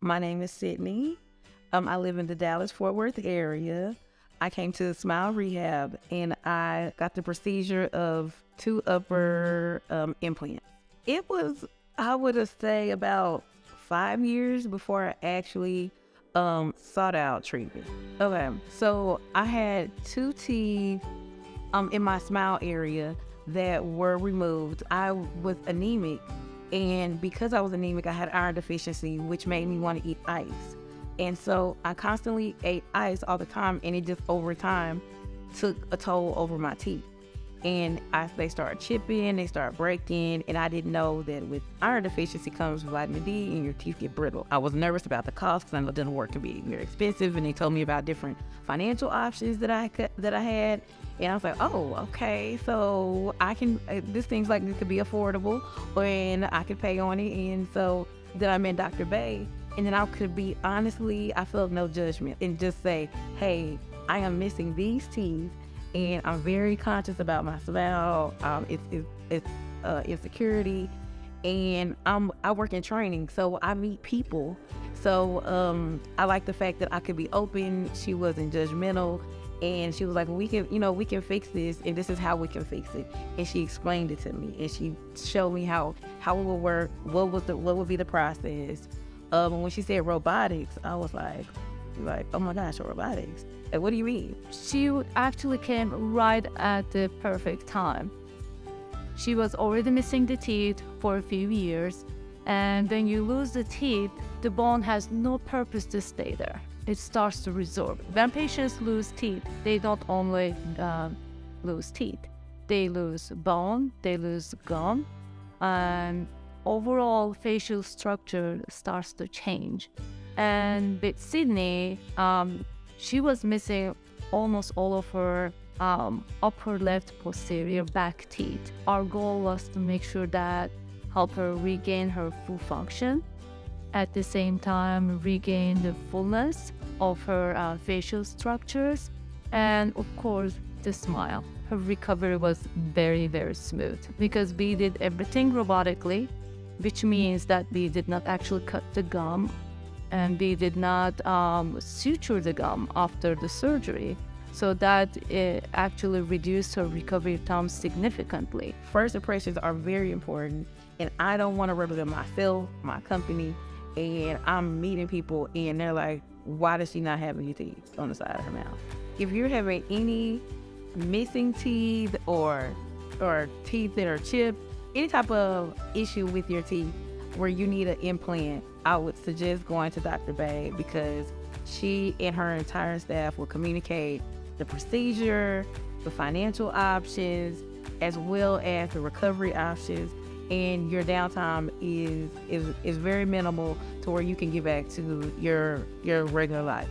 My name is Sydney. I live in the Dallas-Fort Worth area. I came to Smile Rehab and I got the procedure of 2 upper implants. It was, I would have say, about 5 years before I actually sought out treatment. Okay, so I had 2 teeth in my smile area that were removed. I was anemic, and because I was anemic, I had iron deficiency, which made me want to eat ice. And so I constantly ate ice all the time, and it just over time took a toll over my teeth. And they started chipping, they started breaking, and I didn't know that with iron deficiency comes vitamin D and your teeth get brittle. I was nervous about the cost because I know dental work can be very expensive, and they told me about different financial options that I had. And I was like, oh, okay, so I can, this seems like it could be affordable and I could pay on it. And so then I met Dr. Bay, and then I could be, honestly, I felt no judgment and just say, hey, I am missing these teeth and I'm very conscious about my smile. It's insecurity, and I work in training, so I meet people. So I like the fact that I could be open. She wasn't judgmental, and she was like, we can fix this, and this is how we can fix it. And she explained it to me, and she showed me how it would work, what would be the process. And when she said robotics, I was like, oh my gosh, robotics. Like, what do you mean? She actually came right at the perfect time. She was already missing the teeth for a few years, and when you lose the teeth, the bone has no purpose to stay there. It starts to resorb. When patients lose teeth, they don't only lose teeth. They lose bone, they lose gum, and overall facial structure starts to change. And with Sydney, she was missing almost all of her upper left posterior back teeth. Our goal was to make sure that help her regain her full function, at the same time regain the fullness of her facial structures, and of course the smile. Her recovery was very, very smooth because we did everything robotically, which means that we did not actually cut the gum and we did not suture the gum after the surgery. So that actually reduced her recovery time significantly. First impressions are very important, and I don't want to represent myself, my company, and I'm meeting people and they're like, why does she not have any teeth on the side of her mouth? If you're having any missing teeth or teeth that are chipped, any type of issue with your teeth where you need an implant, I would suggest going to Dr. Bay, because she and her entire staff will communicate the procedure, the financial options, as well as the recovery options, and your downtime is very minimal to where you can get back to your regular life.